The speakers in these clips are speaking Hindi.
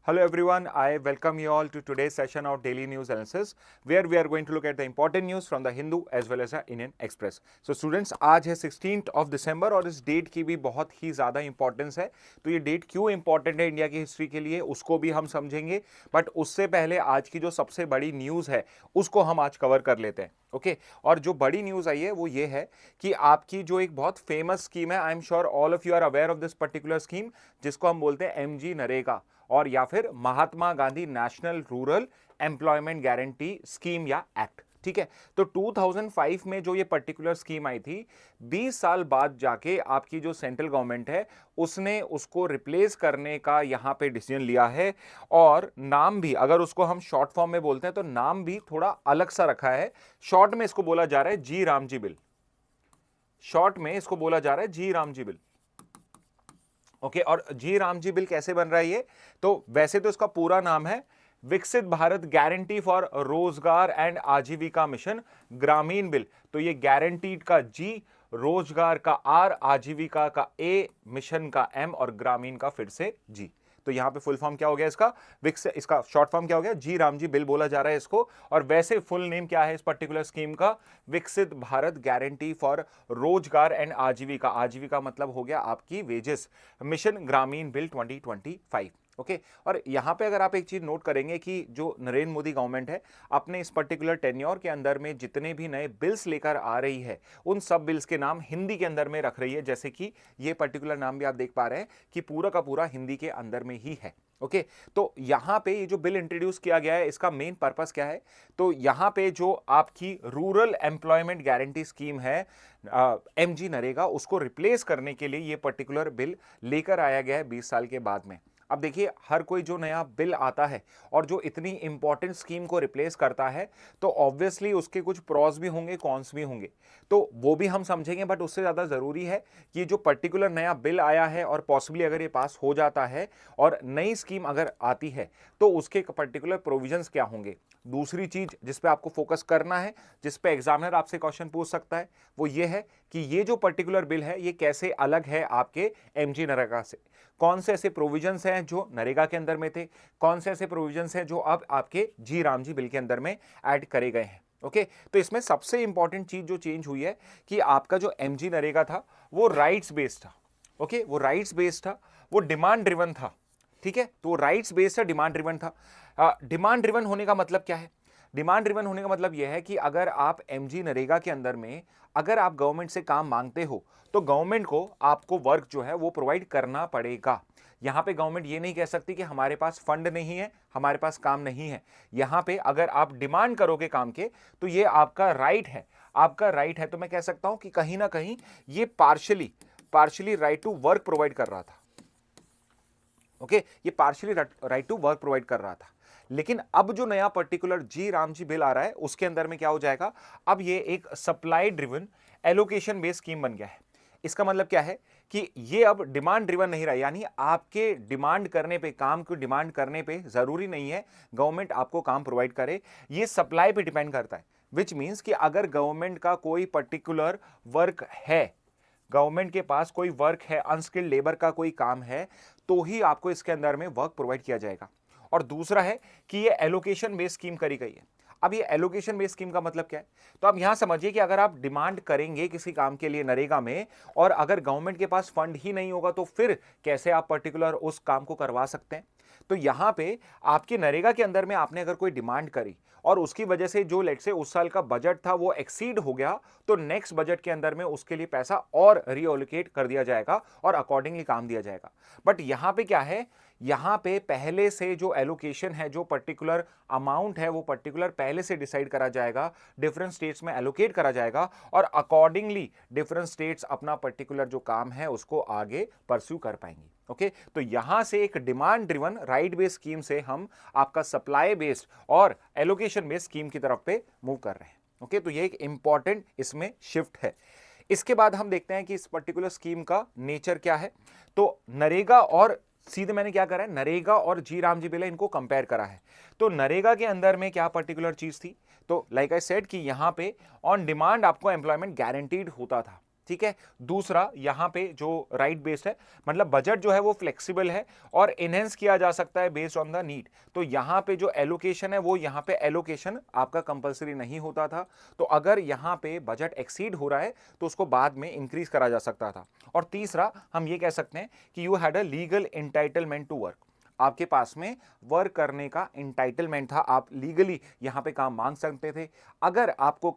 Hello everyone, I welcome you all to today's session of Daily News Analysis where we are going to look at the important news from the Hindu as well as the Indian Express. So students, आज है 16th of December और इस डेट की भी बहुत ही ज़्यादा इंपॉर्टेंस है। तो ये डेट क्यों इंपॉर्टेंट है इंडिया की हिस्ट्री के लिए उसको भी हम समझेंगे, बट उससे पहले आज की जो सबसे बड़ी न्यूज़ है उसको हम आज कवर कर लेते हैं। ओके और जो बड़ी न्यूज़ आई है वो ये है कि आपकी जो एक बहुत फेमस स्कीम है, I am sure all of you are aware of this particular scheme, जिसको हम बोलते हैं एमजी नरेगा और या फिर Mahatma Gandhi national rural employment guarantee scheme या एक्ट। ठीक है, तो 2005 में जो ये पर्टिकुलर स्कीम आई थी, 20 साल बाद जाके आपकी जो सेंट्रल गवर्नमेंट है उसने उसको रिप्लेस करने का यहां पे डिसीजन लिया है। और नाम भी अगर उसको हम शॉर्ट फॉर्म में बोलते हैं तो नाम भी थोड़ा अलग सा रखा है। शॉर्ट में इसको बोला जा रहा है जी रामजी बिल। शॉर्ट में इसको बोला जा रहा है जी रामजी बिल। ओके और जी रामजी बिल कैसे बन रहा है ये? तो वैसे तो इसका पूरा नाम है विकसित भारत गारंटी फॉर रोजगार एंड आजीविका मिशन ग्रामीण बिल। तो ये गारंटीड का जी, रोजगार का आर, आजीविका का ए, मिशन का एम और ग्रामीण का फिर से जी। तो यहां पे फुल फॉर्म क्या हो गया इसका शॉर्ट फॉर्म क्या हो गया? जी रामजी बिल बोला जा रहा है इसको। और वैसे फुल नेम क्या है इस पर्टिकुलर स्कीम का? विकसित भारत गारंटी फॉर रोजगार एंड आजीविका। आजीविका मतलब हो गया आपकी वेजेस, मिशन ग्रामीण बिल 2025। ओके और यहां पे अगर आप एक चीज नोट करेंगे कि जो नरेंद्र मोदी गवर्नमेंट है अपने इस पर्टिकुलर टेन्योर के अंदर में जितने भी नए बिल्स लेकर आ रही है उन सब बिल्स के नाम हिंदी के अंदर में रख रही है। जैसे कि ये पर्टिकुलर नाम भी आप देख पा रहे हैं कि पूरा का पूरा हिंदी के अंदर में ही है। ओके तो यहां पे ये जो बिल इंट्रोड्यूस किया गया है इसका मेन पर्पस क्या है? तो यहां पे जो आपकी रूरल एम्प्लॉयमेंट गारंटी स्कीम है एमजी नरेगा, उसको रिप्लेस करने के लिए ये पर्टिकुलर बिल लेकर आया गया है 20 साल के बाद में। अब देखिए हर कोई जो नया बिल आता है और जो इतनी इंपॉर्टेंट स्कीम को रिप्लेस करता है तो ऑब्वियसली उसके कुछ प्रॉस भी होंगे, कॉन्स भी होंगे, तो वो भी हम समझेंगे। बट उससे ज़्यादा ज़रूरी है कि जो पर्टिकुलर नया बिल आया है और पॉसिबली अगर ये पास हो जाता है और नई स्कीम अगर आती है तो उसके पर्टिकुलर प्रोविजंस क्या होंगे। दूसरी चीज जिस पे आपको फोकस करना है, जिस पे एग्जामिनर आपसे क्वेश्चन पूछ सकता है, वो ये है कि ये जो पर्टिकुलर बिल है ये कैसे अलग है आपके एमजी नरेगा से। कौन से ऐसे प्रोविजंस हैं जो नरेगा के अंदर में थे, कौन से ऐसे प्रोविजंस हैं जो अब आपके जी रामजी बिल के अंदर में ऐड करे गए हैं। ओके तो इसमें सबसे इंपॉर्टेंट चीज जो चेंज हुई है कि आपका जो एमजी नरेगा था वो राइट्स बेस्ड था। ओके वो राइट्स बेस्ड था, वो डिमांड ड्रिवन था। ठीक है, तो राइट्स बेस्ड था, डिमांड ड्रिवन था। डिमांड ड्रिवन होने का मतलब क्या है? डिमांड ड्रिवन होने का मतलब यह है कि अगर आप एमजी नरेगा के अंदर में अगर आप गवर्नमेंट से काम मांगते हो तो गवर्नमेंट को आपको वर्क जो है वो प्रोवाइड करना पड़ेगा। यहां पे गवर्नमेंट ये नहीं कह सकती कि हमारे पास फंड नहीं है, हमारे पास काम नहीं है। यहां पे अगर आप डिमांड करोगे काम के तो ये आपका राइट है, आपका राइट है। तो मैं कह सकता हूं कि कहीं ना कहीं ये partially right to work provide कर रहा था। ओके ये partially right to work provide कर रहा था। लेकिन अब जो नया पर्टिकुलर जी रामजी बिल आ रहा है उसके अंदर में क्या हो जाएगा? अब ये एक supply driven allocation based scheme बन गया है। इसका मतलब क्या है कि ये अब डिमांड ड्रिवन नहीं रहा, यानी आपके डिमांड करने पे, काम को डिमांड करने पे जरूरी नहीं है गवर्नमेंट आपको काम प्रोवाइड करे, ये सप्लाई पे डिपेंड करता है। विच मीन्स कि अगर गवर्नमेंट का कोई पर्टिकुलर वर्क है, गवर्नमेंट के पास कोई वर्क है, अनस्किल्ड लेबर का कोई काम है, तो ही आपको इसके अंदर में वर्क प्रोवाइड किया जाएगा। और दूसरा है कि ये एलोकेशन बेस्ड स्कीम करी गई है। अब ये एलोकेशन बेस्ड स्कीम का मतलब क्या है? तो अब यहां समझिए कि अगर आप डिमांड करेंगे किसी काम के लिए नरेगा में और अगर गवर्नमेंट के पास फंड ही नहीं होगा तो फिर कैसे आप पर्टिकुलर उस काम को करवा सकते हैं? तो यहां पे आपके नरेगा के अंदर में आपने अगर कोई डिमांड करी और उसकी वजह से जो लेट से उस साल का बजट था वो एक्सीड हो गया, तो नेक्स्ट बजट के अंदर में उसके लिए पैसा और रीओलोकेट कर दिया जाएगा और अकॉर्डिंगली काम दिया जाएगा। बट यहां पे क्या है? यहां पे पहले से जो एलोकेशन है, जो पर्टिकुलर अमाउंट है, वो पर्टिकुलर पहले से डिसाइड करा जाएगा, डिफरेंट स्टेट्स में एलोकेट करा जाएगा और अकॉर्डिंगली डिफरेंट स्टेट्स अपना पर्टिकुलर जो काम है उसको आगे परस्यू कर पाएंगी। ओके तो यहां से एक demand driven right based scheme से हम आपका सप्लाई बेस्ड और एलोकेशन बेस्ड स्कीम की तरफ पे मूव कर रहे हैं। ओके तो ये एक इंपॉर्टेंट इसमें शिफ्ट है। इसके बाद हम देखते हैं कि इस पर्टिकुलर स्कीम का नेचर क्या है। तो नरेगा और सीधे मैंने क्या करा है, नरेगा और जी रामजी बिल इनको कंपेयर करा है। तो नरेगा के अंदर में क्या पर्टिकुलर चीज थी? तो लाइक आई सेड कि यहां पे ऑन डिमांड आपको एम्प्लॉयमेंट गारंटीड होता था। ठीक है। दूसरा यहाँ पे जो राइट बेस्ड है, मतलब बजट जो है वो फ्लेक्सिबल है और इनहेंस किया जा सकता है बेस्ड ऑन द नीड। तो यहाँ पे जो एलोकेशन है वो यहाँ पे एलोकेशन आपका कंपलसरी नहीं होता था, तो अगर यहाँ पे बजट एक्सीड हो रहा है तो उसको बाद में इंक्रीज करा जा सकता था। और तीसरा हम ये कह सकते हैं कि you had a legal entitlement to work, आपके पास में वर्क करने का एंटाइटलमेंट था, आप लीगली यहां पे काम मांग सकते थे। अगर आपको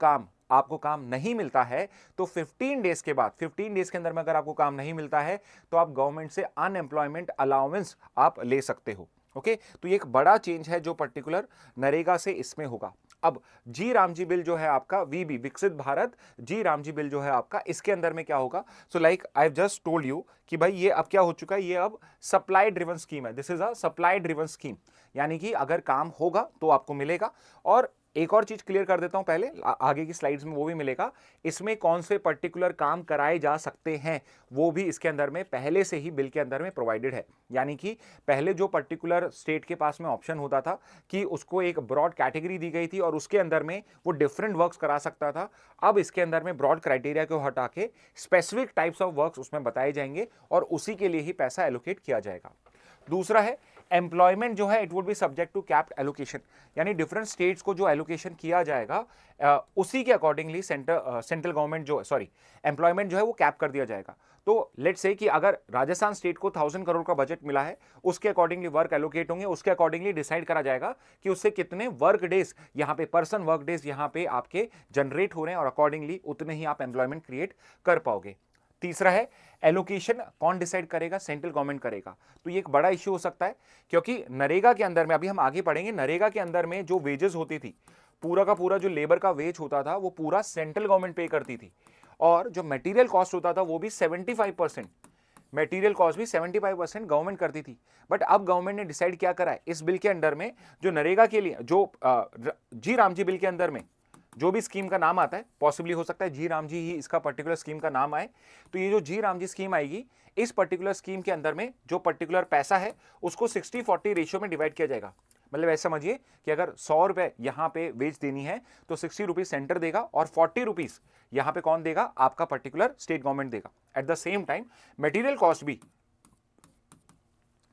काम नहीं मिलता है तो 15 डेज के बाद, 15 डेज के अंदर में अगर आपको काम नहीं मिलता है तो आप गवर्नमेंट से अनएम्प्लॉयमेंट अलाउंस आप ले सकते हो। ओके, तो ये एक बड़ा चेंज है जो पर्टिकुलर नरेगा से इसमें होगा। अब जी रामजी बिल जो है आपका, वीबी विकसित भारत जी रामजी बिल जो है आपका, इसके अंदर में क्या होगा? So like I have just told you कि भाई ये अब क्या हो चुका है, ये अब सप्लाई ड्रिवन स्कीम है। This is a supply driven scheme, यानी कि अगर काम होगा तो आपको मिलेगा। और एक और चीज क्लियर कर देता हूं पहले, आगे की स्लाइड्स में वो भी मिलेगा। इसमें कौन से पर्टिकुलर काम कराए जा सकते हैं वो भी इसके अंदर में पहले से ही बिल के अंदर में प्रोवाइडेड है। यानी कि पहले जो पर्टिकुलर स्टेट के पास में ऑप्शन होता था कि उसको एक ब्रॉड कैटेगरी दी गई थी और उसके अंदर में वो डिफरेंट वर्क्स करा सकता था, अब इसके अंदर में ब्रॉड क्राइटेरिया को हटा के स्पेसिफिक टाइप्स ऑफ वर्क्स उसमें बताए जाएंगे और उसी के लिए ही पैसा एलोकेट किया जाएगा। दूसरा है एम्प्लॉयमेंट जो है, it would be subject to capped allocation, यानी डिफरेंट स्टेट्स को जो एलोकेशन किया जाएगा उसी के अकॉर्डिंगली सेंट्रल गवर्नमेंट जो एम्प्लॉयमेंट जो है वो कैप कर दिया जाएगा। तो लेट्स से कि अगर राजस्थान स्टेट को 1000 करोड़ का बजट मिला है, उसके अकॉर्डिंगली वर्क एलोकेट होंगे, उसके अकॉर्डिंगली डिसाइड करा जाएगा कि उससे कितने वर्क डेज यहाँ पे, पर्सन वर्क डेज यहाँ पे आपके जनरेट हो रहे हैं और अकॉर्डिंगली उतने ही आप एम्प्लॉयमेंट क्रिएट कर पाओगे। तीसरा है एलोकेशन कौन डिसाइड करेगा? सेंट्रल गवर्नमेंट करेगा। तो ये एक बड़ा इश्यू हो सकता है क्योंकि नरेगा के अंदर में, अभी हम आगे पढ़ेंगे, नरेगा के अंदर में जो वेजेस होती थी, पूरा का पूरा जो लेबर का वेज होता था वो पूरा सेंट्रल गवर्नमेंट पे करती थी और जो मटेरियल कॉस्ट होता था वो भी 75%, मटेरियल कॉस्ट भी 75% गवर्नमेंट करती थी। बट अब गवर्नमेंट ने डिसाइड क्या करा है इस बिल के अंदर में, जो नरेगा के लिए जो जी रामजी बिल के अंदर में जो भी स्कीम का नाम आता है, पॉसिबली हो सकता है जी राम जी ही इसका पर्टिकुलर स्कीम का नाम आए, तो ये जो जी राम जी स्कीम आएगी, इस पर्टिकुलर स्कीम के अंदर में जो पर्टिकुलर पैसा है उसको 60-40 रेशियो में डिवाइड किया जाएगा। मतलब ऐसा समझिए कि अगर 100 रुपए यहां पे वेज देनी है तो 60 रुपीज सेंटर देगा और 40 रुपीज यहां पे कौन देगा? आपका पर्टिकुलर स्टेट गवर्नमेंट देगा। Eight the same time material cost भी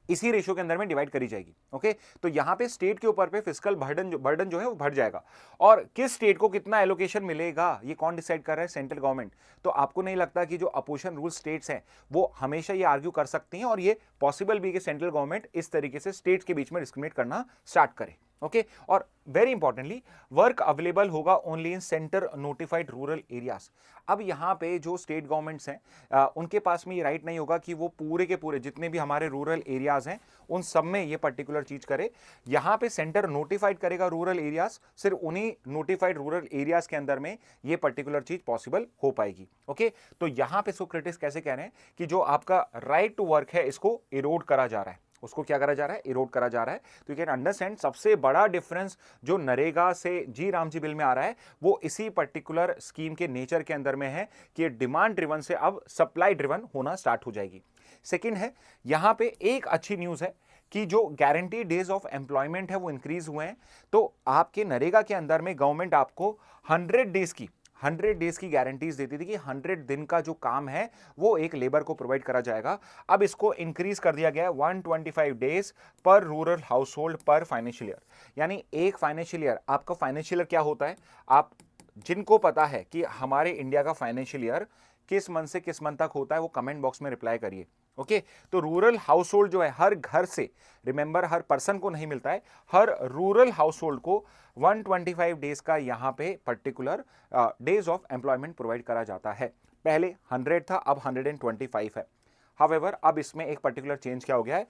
इसी रेशियो के अंदर में डिवाइड करी जाएगी। ओके, तो यहां पे स्टेट के ऊपर पे फिस्कल बर्डन जो है वो बढ़ जाएगा। और किस स्टेट को कितना एलोकेशन मिलेगा ये कौन डिसाइड कर रहा है? Central government. तो आपको नहीं लगता कि जो अपोजिशन रूल स्टेट्स हैं वो हमेशा ये आर्ग्यू कर सकती हैं और ये पॉसिबल भी कि सेंट्रल गवर्नमेंट इस तरीके से स्टेट्स के बीच में डिस्क्रिमिनेट करना स्टार्ट करे। ओके, और वेरी इंपॉर्टेंटली वर्क अवेलेबल होगा only in centre notified rural areas. अब यहाँ पे जो स्टेट गवर्नमेंट्स हैं उनके पास में ये राइट नहीं होगा कि वो पूरे के पूरे जितने भी हमारे रूरल एरियाज हैं उन सब में ये पर्टिकुलर चीज करे। यहाँ पे सेंटर नोटिफाइड करेगा रूरल एरियाज, सिर्फ उन्हीं नोटिफाइड रूरल एरियाज के अंदर में ये पर्टिकुलर चीज पॉसिबल हो पाएगी। ओके, तो यहाँ पे सोक्रेटिस कैसे कह रहे हैं कि जो आपका राइट टू वर्क है इसको इरोड करा जा रहा है, उसको क्या करा जा रहा है? इरोड करा जा रहा है। तो यू कैन अंडरस्टैंड सबसे बड़ा डिफरेंस जो नरेगा से जी रामजी बिल में आ रहा है वो इसी पर्टिकुलर स्कीम के नेचर के अंदर में है कि डिमांड ड्रिवन से अब सप्लाई ड्रिवन होना स्टार्ट हो जाएगी। सेकंड है, यहां पे एक अच्छी न्यूज है कि जो गारंटी डेज ऑफ एम्प्लॉयमेंट है वो इंक्रीज हुए हैं। तो आपके नरेगा के अंदर में गवर्नमेंट आपको 100 डेज की गारंटीज देती थी कि 100 दिन का जो काम है वो एक लेबर को प्रोवाइड करा जाएगा। अब इसको इंक्रीज कर दिया गया है 125 डेज पर रूरल हाउस होल्ड पर फाइनेंशियल ईयर। यानी एक फाइनेंशियल ईयर, आपका फाइनेंशियल ईयर क्या होता है? आप जिनको पता है कि हमारे इंडिया का फाइनेंशियल ईयर किस मंथ से किस मंथ तक होता है वो कमेंट बॉक्स में रिप्लाई करिए। ओके, तो रूरल हाउस होल्ड जो है हर घर से, रिमेंबर हर पर्सन को नहीं मिलता है, हर रूरल हाउस होल्ड को 125 डेज का यहां पे particular days of employment provide करा जाता है। पहले 100 था, अब 125 है। हाउएवर अब इसमें एक पर्टिकुलर चेंज क्या हो गया है,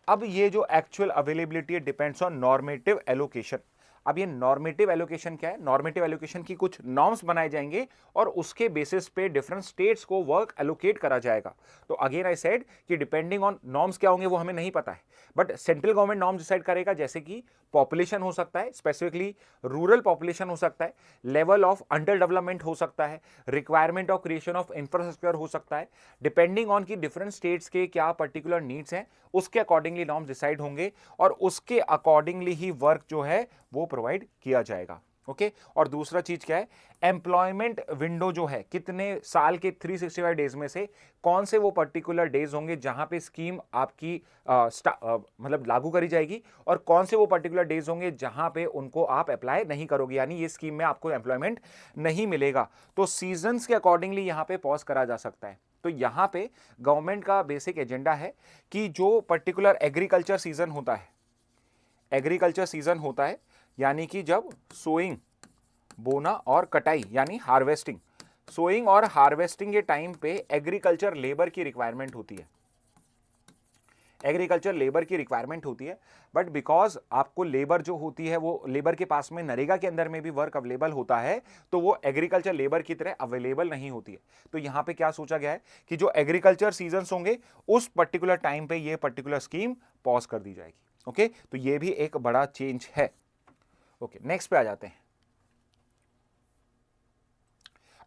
अब ये जो actual availability depends on normative allocation. अब ये नॉर्मेटिव एलोकेशन क्या है? नॉर्मेटिव एलोकेशन की कुछ नॉर्म्स बनाए जाएंगे और उसके बेसिस पे डिफरेंट स्टेट्स को वर्क एलोकेट करा जाएगा। तो अगेन आई सेड कि डिपेंडिंग ऑन नॉर्म्स क्या होंगे वो हमें नहीं पता है, but central government norms decide करेगा, जैसे कि पॉपुलेशन हो सकता है, स्पेसिफिकली रूरल पॉपुलेशन हो सकता है, लेवल ऑफ अंडर डेवलपमेंट हो सकता है, requirement of creation of infrastructure हो सकता है। डिपेंडिंग ऑन की डिफरेंट स्टेट्स के क्या पर्टिकुलर नीड्स हैं उसके अकॉर्डिंगली नॉर्म्स डिसाइड होंगे और उसके अकॉर्डिंगली ही वर्क जो है वो प्रोवाइड किया जाएगा। ओके और दूसरा चीज क्या है, एम्प्लॉयमेंट विंडो जो है, कितने साल के 365 डेज में से कौन से वो पर्टिकुलर डेज होंगे जहां पे स्कीम आपकी मतलब लागू करी जाएगी, और कौन से वो पर्टिकुलर डेज होंगे जहां पे उनको आप अप्लाई नहीं करोगे, यानी ये स्कीम में आपको एम्प्लॉयमेंट नहीं मिलेगा। तो सीजन्स के अकॉर्डिंगली यहां पे पॉज करा जा सकता है। तो यहां पे गवर्नमेंट का बेसिक एजेंडा है कि जो पर्टिकुलर एग्रीकल्चर सीजन होता है, एग्रीकल्चर सीजन होता है यानी कि जब सोइंग, बोना और कटाई यानी हार्वेस्टिंग, सोइंग और हार्वेस्टिंग के टाइम पे एग्रीकल्चर लेबर की रिक्वायरमेंट होती है, एग्रीकल्चर लेबर की रिक्वायरमेंट होती है। बट बिकॉज आपको लेबर जो होती है वो लेबर के पास में नरेगा के अंदर में भी वर्क अवेलेबल होता है, तो वो एग्रीकल्चर लेबर की तरह अवेलेबल नहीं होती है। तो यहां पे क्या सोचा गया है कि जो एग्रीकल्चर सीजन होंगे उस पर्टिकुलर टाइम पे ये पर्टिकुलर स्कीम पॉज कर दी जाएगी। ओके तो ये भी एक बड़ा चेंज है। ओके नेक्स्ट पे आ जाते हैं।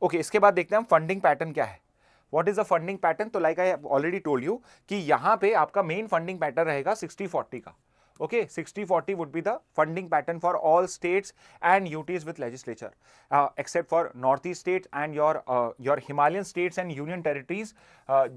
ओके इसके बाद देखते हैं हम फंडिंग पैटर्न क्या है। What is the funding pattern? तो like I have already told you कि यहां पे आपका मेन फंडिंग पैटर्न रहेगा 60-40 का। Okay, 60-40 would be the funding pattern for all states and UTs with legislature, except for northeast states and your Himalayan states and union territories,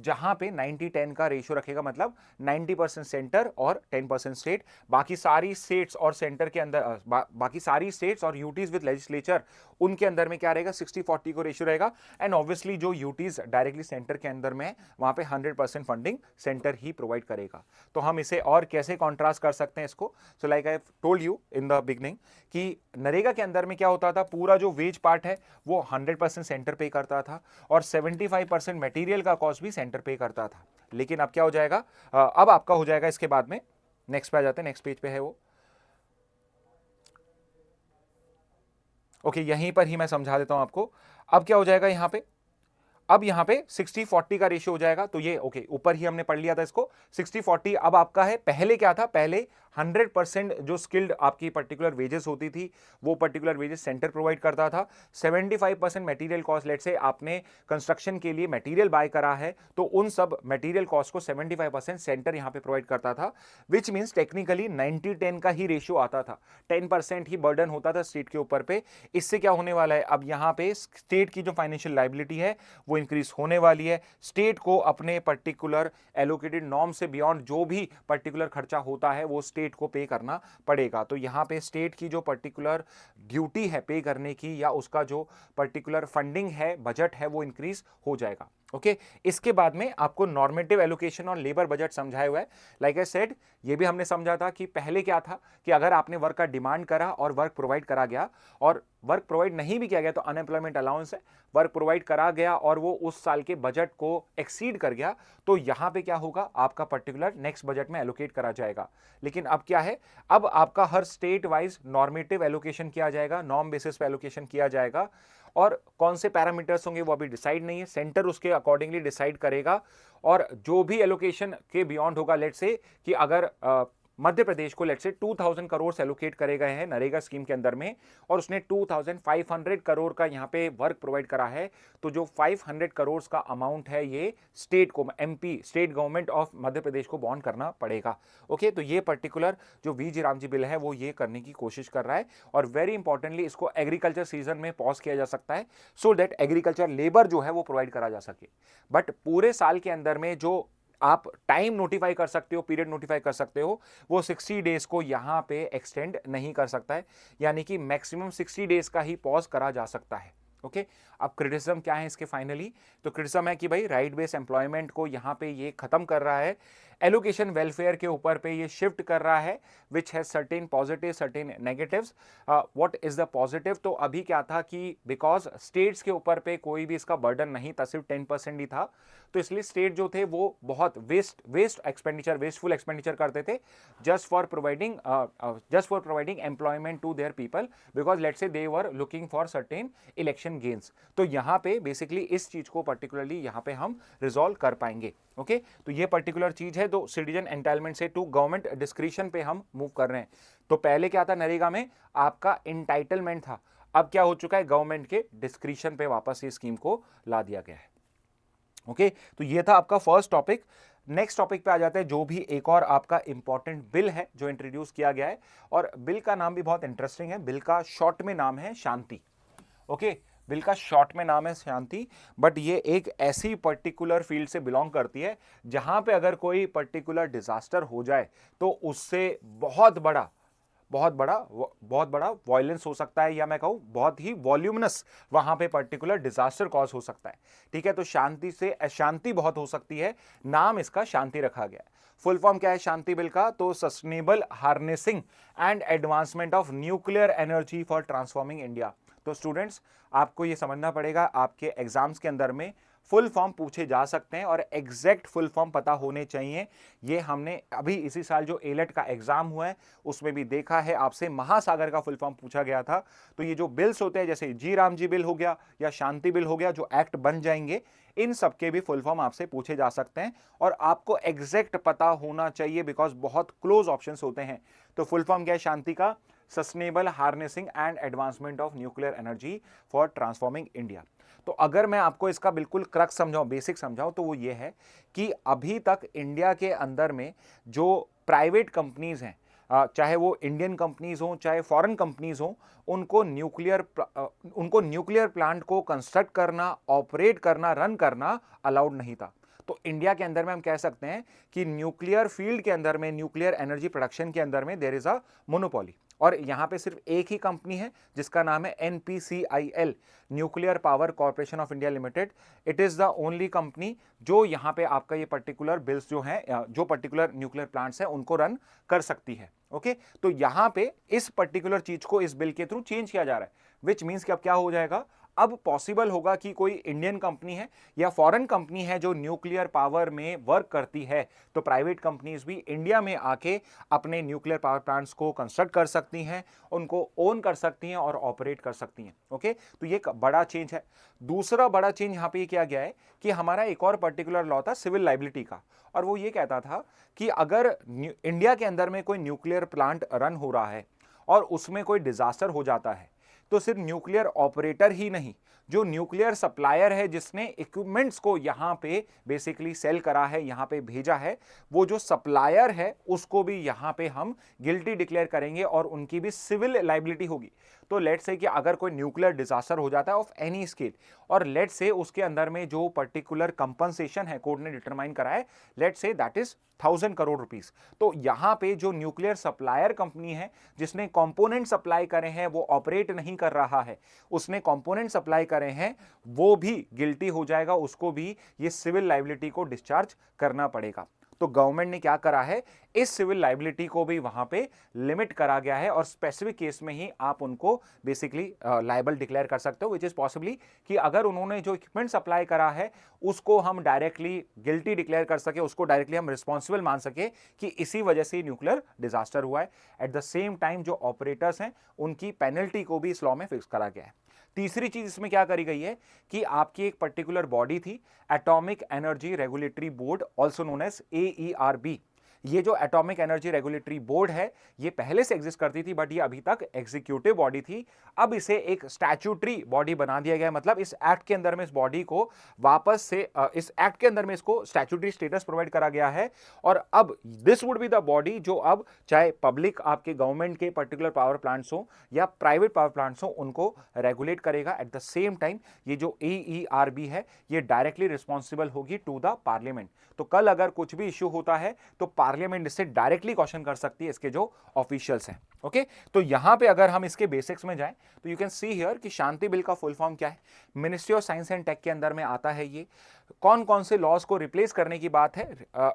जहां पे 90-10 का रेशियो रखेगा, मतलब 90% सेंटर और 10% स्टेट। बाकी सारी स्टेट्स और सेंटर के अंदर बाकी सारी स्टेट्स और यूटीज विद लेजिस्लेचर उनके अंदर में क्या रहेगा, 60-40 को रेशियो रहेगा। एंड ऑब्वियसली जो यूटीज डायरेक्टली सेंटर के अंदर में वहां पे 100% फंडिंग सेंटर ही प्रोवाइड करेगा। तो हम इसे और कैसे कॉन्ट्रास्ट कर सकते हैं इसको? So like I told you in the beginning कि नरेगा के अंदर में क्या होता था, पूरा जो वेज पार्ट है वो 100% सेंटर पे करता था और 75% मटेरियल का कॉस्ट भी सेंटर पे करता था। लेकिन अब क्या हो जाएगा, अब आपका हो जाएगा इसके बाद में, नेक्स्ट पे आ जाते हैं, नेक्स्ट पेज पे है वो। ओके यहीं पर ही मैं समझा देता हूं आपको। अब क्या हो जाएगा यहां पे, अब यहां पे 60-40 का रेशियो हो जाएगा। तो ये ओके ऊपर ही हमने पढ़ लिया था इसको 60-40। अब आपका है, पहले क्या था, पहले 100% जो स्किल्ड आपकी पर्टिकुलर वेजेस होती थी वो पर्टिकुलर वेजेस सेंटर प्रोवाइड करता था। 75% मटेरियल कॉस्ट, लेट से आपने कंस्ट्रक्शन के लिए मटेरियल बाय करा है तो उन सब मटेरियल कॉस्ट को 75% सेंटर यहां पे प्रोवाइड करता था, विच मींस टेक्निकली 90-10 का ही रेशियो आता था। 10% ही बर्डन होता था स्टेट के ऊपर पे। इससे क्या होने वाला है, अब यहां पे स्टेट की जो फाइनेंशियल लायबिलिटी है वो इंक्रीज होने वाली है। स्टेट को अपने पर्टिकुलर एलोकेटेड नॉर्म से बियॉन्ड जो भी पर्टिकुलर खर्चा होता है वो स्टेट को पे करना पड़ेगा। तो यहां पे स्टेट की जो पर्टिकुलर ड्यूटी है पे करने की, या उसका जो पर्टिकुलर फंडिंग है, बजट है, वो इंक्रीज हो जाएगा। ओके इसके बाद में आपको नॉर्मेटिव एलोकेशन और लेबर बजट समझाया हुआ है। लाइक आई सेड, ये भी हमने समझा था कि पहले क्या था कि अगर आपने वर्क का डिमांड करा और वर्क प्रोवाइड करा गया, और वर्क प्रोवाइड नहीं भी किया गया तो अनएम्प्लॉयमेंट अलाउंस है, वर्क प्रोवाइड करा गया और वो उस साल के बजट को एक्सीड कर गया, तो यहां पे क्या होगा, आपका पर्टिकुलर नेक्स्ट बजट में एलोकेट करा जाएगा। लेकिन अब क्या है, अब आपका हर स्टेट वाइज नॉर्मेटिव एलोकेशन किया जाएगा, नॉर्म बेसिस पे एलोकेशन किया जाएगा, और कौन से पैरामीटर्स होंगे वो अभी डिसाइड नहीं है, सेंटर उसके अकॉर्डिंगली डिसाइड करेगा। और जो भी एलोकेशन के बियॉन्ड होगा, लेट से कि अगर मध्य प्रदेश को लेट से 2000 करोड़ एलोकेट करे गए हैं नरेगा स्कीम के अंदर में, और उसने 2500 करोड़ का यहां पे वर्क प्रोवाइड करा है, तो जो 500 करोड़ का अमाउंट है ये स्टेट को, MP state government of Madhya Pradesh को बॉन्ड करना पड़ेगा। ओके तो ये पर्टिकुलर जो वीजी रामजी बिल है वो ये करने की कोशिश कर रहा है, और वेरी इंपॉर्टेंटली इसको एग्रीकल्चर सीजन में पॉज किया जा सकता है, सो दैट एग्रीकल्चर लेबर जो है वो प्रोवाइड करा जा सके। बट पूरे साल के अंदर में जो आप टाइम नोटिफाई कर सकते हो, पीरियड नोटिफाई कर सकते हो, वो 60 डेज को यहां पे एक्सटेंड नहीं कर सकता है, यानी कि मैक्सिमम 60 डेज का ही पॉज करा जा सकता है। ओके अब क्रिटिसिज्म क्या है इसके फाइनली? तो क्रिटिसिज्म है कि भाई राइट बेस एम्प्लॉयमेंट को यहां पे ये खत्म कर रहा है, एलोकेशन वेलफेयर के ऊपर पे ये शिफ्ट कर रहा है, which has certain positive certain negatives. What is the positive? तो अभी क्या था कि बिकॉज स्टेट्स के ऊपर पे कोई भी इसका बर्डन नहीं था, सिर्फ 10% ही था, तो इसलिए स्टेट जो थे वो बहुत वेस्टफुल एक्सपेंडिचर करते थे, just for providing employment to their people, because let's say they were looking for certain election gains. तो यहां पे बेसिकली इस चीज को पर्टिकुलरली यहां पे हम रिजॉल्व कर पाएंगे। ओके तो ये पर्टिकुलर चीज है। तो सिटीजन एंटाइटलमेंट से टू गवर्नमेंट डिस्क्रिशन पे हम मूव कर रहे हैं। तो पहले क्या था, नरेगा में आपका एंटाइटलमेंट था, अब क्या हो चुका है, गवर्नमेंट के डिस्क्रिशन पे वापस ये स्कीम को ला दिया गया है। ओके तो ये था आपका फर्स्ट टॉपिक। नेक्स्ट टॉपिक पे आ जाते हैं, जो भी एक और आपका इंपॉर्टेंट बिल है जो इंट्रोड्यूस किया गया है, और बिल का नाम भी बहुत इंटरेस्टिंग है। बिल का शॉर्ट में नाम है शांति। ओके, बिल का शॉर्ट में नाम है शांति, बट ये एक ऐसी पर्टिकुलर फील्ड से बिलोंग करती है जहां पे अगर कोई पर्टिकुलर डिजास्टर हो जाए तो उससे बहुत बड़ा वायलेंस हो सकता है, या मैं कहूं बहुत ही वॉल्यूमिनस वहां पे पर्टिकुलर डिजास्टर कॉज हो सकता है। ठीक है, तो शांति से अशांति बहुत हो सकती है, नाम इसका शांति रखा गया है। फुल फॉर्म क्या है शांति बिल का? तो sustainable harnessing and advancement of nuclear energy for transforming India. तो स्टूडेंट्स, आपको यह समझना पड़ेगा, आपके एग्जाम्स के अंदर में फुल फॉर्म पूछे जा सकते हैं और एग्जैक्ट फुल फॉर्म पता होने चाहिए। ये हमने अभी इसी साल जो एलेट का एग्जाम हुआ है उसमें भी देखा है, आपसे महासागर का फुल फॉर्म पूछा गया था। तो ये जो बिल्स होते हैं, जैसे जी राम जी बिल हो गया या शांति बिल हो गया, जो एक्ट बन जाएंगे, इन सबके भी फुल फॉर्म आपसे पूछे जा सकते हैं और आपको एग्जैक्ट पता होना चाहिए, बिकॉज बहुत क्लोज ऑप्शंस होते हैं। तो फुल फॉर्म क्या है शांति का? Sustainable harnessing and advancement of nuclear energy for transforming India. तो अगर मैं आपको इसका बिल्कुल क्रक्स समझाऊं, बेसिक समझाऊं, तो वो ये है कि अभी तक इंडिया के अंदर में जो प्राइवेट कंपनीज हैं, चाहे वो इंडियन कंपनीज हो चाहे फॉरेन कंपनीज हो, उनको न्यूक्लियर प्लांट को कंस्ट्रक्ट करना, ऑपरेट करना, रन करना अलाउड नहीं था। तो इंडिया के अंदर में हम कह सकते हैं कि न्यूक्लियर फील्ड के अंदर में, न्यूक्लियर एनर्जी प्रोडक्शन के अंदर में देयर इज अ मोनोपोली। और यहां पे सिर्फ एक ही कंपनी है जिसका नाम है NPCIL, nuclear power corporation of India limited. It is the only company जो यहां पे आपका ये पर्टिकुलर बिल्स जो है, जो पर्टिकुलर न्यूक्लियर प्लांट्स है, उनको रन कर सकती है। ओके, तो यहां पे इस पर्टिकुलर चीज को इस बिल के थ्रू चेंज किया जा रहा है, विच मीन्स कि अब क्या हो जाएगा, अब पॉसिबल होगा कि कोई इंडियन कंपनी है या फॉरेन कंपनी है जो न्यूक्लियर पावर में वर्क करती है, तो प्राइवेट कंपनीज भी इंडिया में आके अपने न्यूक्लियर पावर प्लांट्स को कंस्ट्रक्ट कर सकती हैं, उनको ओन कर सकती हैं और ऑपरेट कर सकती हैं। ओके, तो ये एक बड़ा चेंज है। दूसरा बड़ा चेंज यहां पे किया गया है कि हमारा एक और पर्टिकुलर लॉ था सिविल लाइबिलिटी का, और वो ये कहता था कि अगर इंडिया के अंदर में कोई न्यूक्लियर प्लांट रन हो रहा है और उसमें कोई डिजास्टर हो जाता है, तो सिर्फ न्यूक्लियर ऑपरेटर ही नहीं, जो न्यूक्लियर सप्लायर है जिसने इक्विपमेंट्स को यहां पे बेसिकली सेल करा है, यहां पे भेजा है, वो जो सप्लायर है उसको भी यहां पे हम गिल्टी डिक्लेयर करेंगे और उनकी भी सिविल लाइबिलिटी होगी। तो लेट्स से कि अगर कोई न्यूक्लियर डिजास्टर हो जाता है ऑफ एनी स्केल, और लेट्स से उसके अंदर में जो पर्टिकुलर कंपनसेशन है कोर्ट ने डिटरमाइन करा है, let's say that is 1000 crore rupees, तो यहां पे जो न्यूक्लियर सप्लायर कंपनी है जिसने कंपोनेंट सप्लाई करे हैं, वो ऑपरेट नहीं कर रहा है, उसने कंपोनेंट सप्लाई करे हैं, वो भी गिल्टी हो जाएगा, उसको भी ये सिविल लाइबिलिटी को डिस्चार्ज करना पड़ेगा। तो गवर्नमेंट ने क्या करा है, इस सिविल लाइबिलिटी को भी वहां पे लिमिट करा गया है और स्पेसिफिक केस में ही आप उनको बेसिकली लायबल डिक्लेयर कर सकते हो, विच इज पॉसिबली कि अगर उन्होंने जो इक्विपमेंट सप्लाई करा है उसको हम डायरेक्टली गिल्टी डिक्लेयर कर सके, उसको डायरेक्टली हम रिस्पॉन्सिबल मान सके कि इसी वजह से न्यूक्लियर डिजास्टर हुआ है। एट द सेम टाइम जो ऑपरेटर्स हैं उनकी पेनल्टी को भी इस लॉ में फिक्स करा गया है। तीसरी चीज इसमें क्या करी गई है कि आपकी एक पर्टिकुलर बॉडी थी, atomic energy regulatory board, also known as AERB। ये जो एटॉमिक एनर्जी रेगुलेटरी बोर्ड है, ये पहले से एग्जिस्ट करती थी, बट ये अभी तक एग्जीक्यूटिव बॉडी थी। अब इसे एक स्टैट्यूटरी बॉडी बना दिया गया, मतलब इस एक्ट के अंदर में इस बॉडी को वापस से इस एक्ट के अंदर में इसको स्टैट्यूटरी स्टेटस प्रोवाइड करा गया है। और अब this would be the body जो अब चाहे पब्लिक आपके गवर्नमेंट के पर्टिकुलर पावर प्लांट्स हो या प्राइवेट पावर प्लांट्स हो, उनको रेगुलेट करेगा। एट द सेम टाइम ये जो AERB है, ये डायरेक्टली रिस्पॉन्सिबल होगी टू द पार्लियामेंट। तो कल अगर कुछ भी इश्यू होता है तो पार्लियामेंट इससे डायरेक्टली क्वेश्चन कर सकती है, इसके जो ऑफिशियल्स हैं। ओके, तो यहां पे अगर हम इसके बेसिक्स में जाएं तो यू कैन सी हियर कि शांति बिल का फुल फॉर्म क्या है, ministry of science and tech के अंदर में आता है। ये कौन कौन से लॉज को रिप्लेस करने की बात है,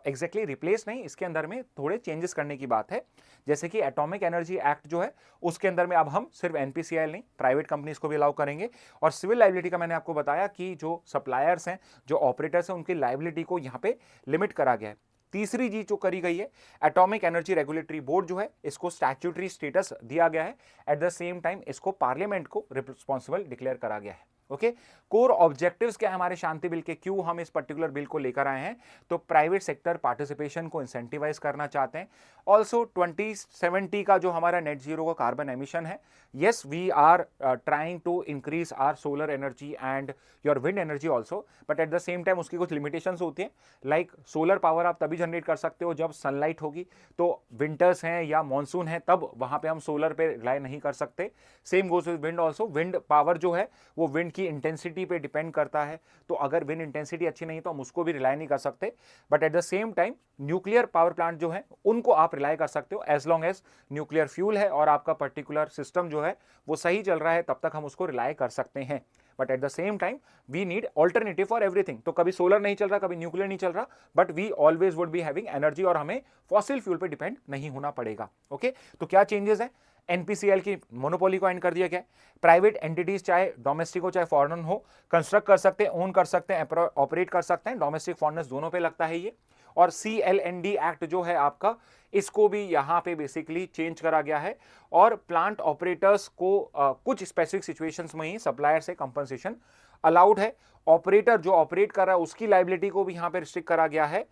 एग्जैक्टली रिप्लेस नहीं, इसके अंदर में थोड़े चेंजेस करने की बात है। जैसे कि एटॉमिक एनर्जी एक्ट जो है उसके अंदर में अब हम सिर्फ NPCIL नहीं, प्राइवेट कंपनीज को भी अलाउ करेंगे। और सिविल लाइबिलिटी का मैंने आपको बताया कि जो सप्लायर्स हैं, जो ऑपरेटर्स हैं, उनकी लाइबिलिटी को यहाँ पे लिमिट करा गया है। तीसरी चीज जो करी गई है, एटॉमिक एनर्जी रेगुलेटरी बोर्ड जो है इसको स्टैट्यूटरी स्टेटस दिया गया है। एट द सेम टाइम इसको पार्लियामेंट को रिस्पॉन्सिबल डिक्लेयर करा गया है। ओके, कोर ऑब्जेक्टिव्स क्या है हमारे शांति बिल के, क्यों हम इस पर्टिकुलर बिल को लेकर आए हैं, तो प्राइवेट सेक्टर पार्टिसिपेशन को इंसेंटिवाइज करना चाहते हैं। ऑल्सो 2070 का जो हमारा नेट जीरो का कार्बन एमिशन है, yes we are trying to increase our solar energy and your wind energy also, but at the same time उसकी कुछ limitations होती हैं, like solar power आप तभी जनरेट कर सकते हो जब सनलाइट होगी, तो विंटर्स हैं या मॉनसून है तब वहां पे हम सोलर पे रिलाई नहीं कर सकते। Same goes with wind also, wind power जो है वो विंड की इंटेंसिटी पे डिपेंड करता है, तो अगर विंड इंटेंसिटी अच्छी नहीं तो हम उसको भी रिलाई नहीं कर सकते। But at the same time nuclear power plant जो है उनको आप रिलाई कर सकते हो, as long as nuclear fuel है और आपका पर्टिकुलर सिस्टम जो है वो सही चल रहा है, तब तक हम उसको रिलाई कर सकते हैं। But at the same time we need alternative for everything, तो कभी सोलर नहीं चल रहा, कभी न्यूक्लियर नहीं चल रहा, but we always would be having energy और हमें फॉसिल फ्यूल पे डिपेंड नहीं होना पड़ेगा। ओके, तो क्या चेंजेस है, एनपीसीएल की मोनोपोली को एंड कर दिया गया है, प्राइवेट एंटिटीज चाहे डोमेस्टिक हो चाहे फॉरेन हो कंस्ट्रक्ट कर सकते हैं, ओन कर सकते हैं, ऑपरेट कर सकते हैं, डोमेस्टिक फॉरेनर्स दोनों पे लगता है ये। और CLND एक्ट जो है आपका, इसको भी यहाँ पे बेसिकली चेंज करा गया है और प्लांट ऑपरेटर्स को कुछ स्पेसिफिक सिचुएशंस में ही सप्लायर से कंपनसेशन अलाउड है। ऑपरेटर जो ऑपरेट कर रहा है उसकी लाइबिलिटी को भी यहाँ पे रिस्ट्रिक्ट करा गया है।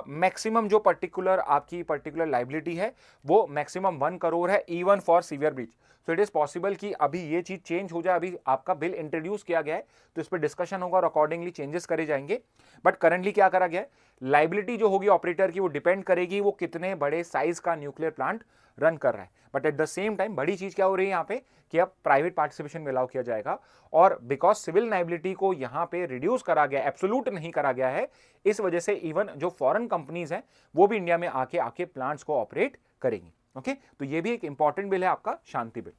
मैक्सिमम जो पर्टिकुलर आपकी पर्टिकुलर लाइबिलिटी है वो मैक्सिमम 1 करोड़ है, even for severe breach. So it is possible कि अभी ये चीज चेंज हो जाए, अभी आपका बिल इंट्रोड्यूस किया गया है तो इस पर डिस्कशन होगा और अकॉर्डिंगली चेंजेस करे जाएंगे। बट करंटली क्या करा गया है, लाइबिलिटी जो होगी ऑपरेटर की वो डिपेंड करेगी वो कितने बड़े साइज का न्यूक्लियर प्लांट रन कर रहा है। But at the same time बड़ी चीज क्या हो रही है यहाँ पे कि अब प्राइवेट पार्टिसिपेशन में अलाउ किया जाएगा, और बिकॉज सिविल लाइबिलिटी को यहाँ पे रिड्यूस करा गया, एब्सोल्यूट नहीं करा गया है, इस वजह से इवन जो फॉरेन कंपनीज हैं वो भी इंडिया में आके प्लांट्स को ऑपरेट करेंगी। ओके, तो ये भी एक इंपॉर्टेंट बिल है आपका शांति बिल।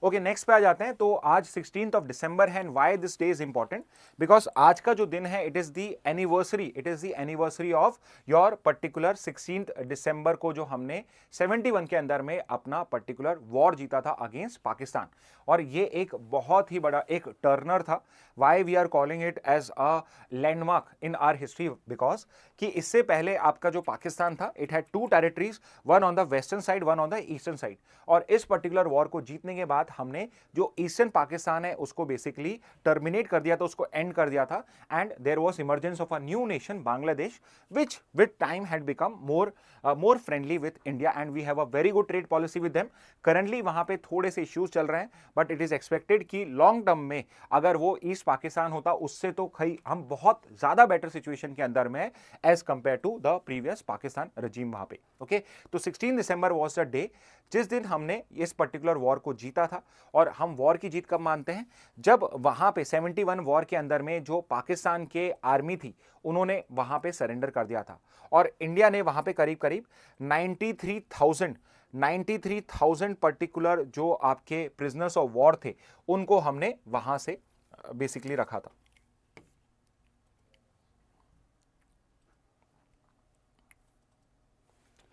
ओके, नेक्स्ट पे आ जाते हैं। तो आज 16th ऑफ दिसंबर है, and why this day is important, because आज का जो दिन है it is the anniversary of your particular 16th दिसंबर को जो हमने 71 के अंदर में अपना पर्टिकुलर वॉर जीता था अगेंस्ट पाकिस्तान, और ये एक बहुत ही बड़ा एक टर्नर था। Why we are calling it as a landmark in our history, because कि इससे पहले आपका जो पाकिस्तान था it had 2 territories, one on the western side, one on the eastern side, और इस पर्टिकुलर वॉर को जीतने के बाद हमने जो ईस्टर्न पाकिस्तान है उसको बेसिकली टर्मिनेट कर दिया था, उसको एंड कर दिया था, and there was emergence of a new nation Bangladesh which with time had become more friendly with India, and we have a very good trade policy with them. Currently वहां पे थोड़े से इश्यूज चल रहे हैं, बट इट इज एक्सपेक्टेड कि लॉन्ग टर्म में अगर वो ईस्ट पाकिस्तान होता उससे तो हम बहुत ज्यादा बेटर सिचुएशन के अंदर में as compare to the previous Pakistan regime वहां पे। ओके, तो 16 दिसंबर वाज द डे जिस दिन हमने इस पर्टिकुलर वॉर को जीता था। और हम वॉर की जीत कब मानते हैं, जब वहां पे 71 वॉर के अंदर में जो पाकिस्तान के आर्मी थी उन्होंने वहां पे सरेंडर कर दिया था, और इंडिया ने वहां पे करीब करीब 93,000 पर्टिकुलर जो आपके प्रिजनर्स ऑफ वॉर थे उनको हमने वहां से बेसिकली रखा था।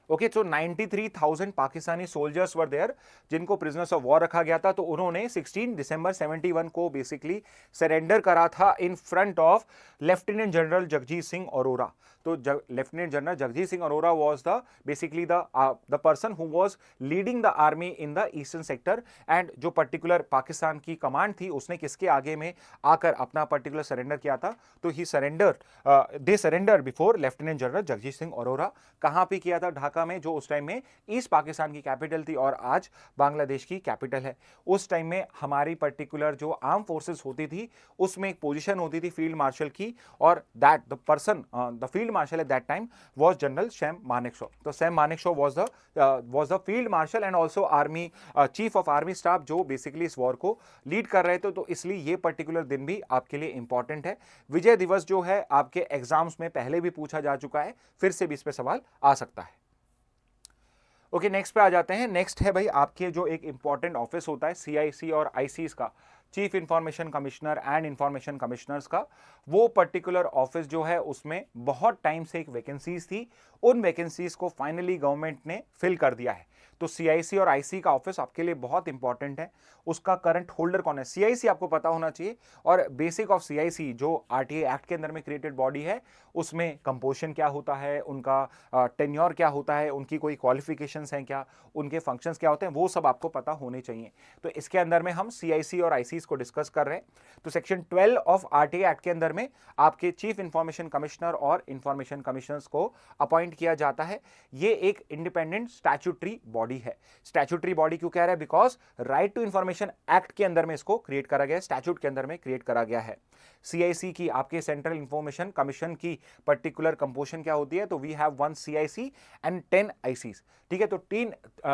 ओके, तो 93,000 पाकिस्तानी सोल्जर्स वर देयर जिनको प्रिजनर्स ऑफ वॉर रखा गया था, तो उन्होंने 16 दिसंबर 71 को बेसिकली सरेंडर करा था in front of lieutenant general Jagjit Singh Arora. तो lieutenant general Jagjit Singh Arora was the basically the person who was leading the army in the eastern sector, and जो पर्टिकुलर पाकिस्तान की कमांड थी उसने किसके आगे में आकर अपना पर्टिकुलर सरेंडर किया था, तो ही they surrender before lieutenant general Jagjit Singh Arora. कहां पे किया था, ढाका में, जो उस टाइम में ईस्ट पाकिस्तान की कैपिटल थी और आज बांग्लादेश की कैपिटल है। उस टाइम में हमारी पर्टिकुलर जो आर्म फोर्सेस होती थी उसमें एक पोजीशन होती थी फील्ड मार्शल की, और that the person the field marshal at that time was general Sam Manekshaw. तो Sam Manekshaw was the field marshal and also army chief of army staff जो बेसिकली इस वॉर को लीड कर रहे थे। तो इसलिए ये पर्टिकुलर दिन भी आपके लिए इंपॉर्टेंट है। विजय दिवस जो है आपके एग्जाम्स में पहले भी पूछा जा चुका है, फिर से भी इस पे सवाल आ सकता है। ओके, नेक्स्ट पे आ जाते हैं। नेक्स्ट है भाई आपके जो एक इंपॉर्टेंट ऑफिस होता है CIC और ICs का, chief information commissioner and information commissioners का, वो पर्टिकुलर ऑफिस जो है उसमें बहुत टाइम से एक वैकेंसीज थी, उन वैकेंसीज को फाइनली गवर्नमेंट ने फिल कर दिया है। तो सीआईसी और आईसी का ऑफिस आपके लिए बहुत इंपॉर्टेंट है। उसका करंट होल्डर कौन है, सीआईसी आपको पता होना चाहिए। और बेसिक ऑफ सीआईसी जो आरटीआई एक्ट के अंदर में क्रिएटेड बॉडी है, उसमें कंपोजिशन क्या होता है, उनका टेन्योर क्या होता है, उनकी कोई क्वालिफिकेशंस हैं क्या, उनके फंक्शंस क्या होते हैं, वो सब आपको पता होने चाहिए। तो इसके अंदर में हम सीआईसी और आईसीस को डिस्कस कर रहे हैं। तो सेक्शन 12 ऑफ आरटीआई एक्ट के अंदर में आपके चीफ इंफॉर्मेशन कमिश्नर और इंफॉर्मेशन कमिश्नर्स को अपॉइंट किया जाता है। ये एक इंडिपेंडेंट स्टैट्यूटरी बॉडी है। स्टैट्यूटरी बॉडी क्यों कह रहा है, because right to information act के अंदर में इसको क्रिएट करा गया है, स्टैट्यूट के अंदर में क्रिएट करा गया है। सीआईसी की आपके सेंट्रल इंफॉर्मेशन कमीशन की पर्टिकुलर कंपोजिशन क्या होती है, तो we have 1 CIC and 10 ICs. ठीक है, तो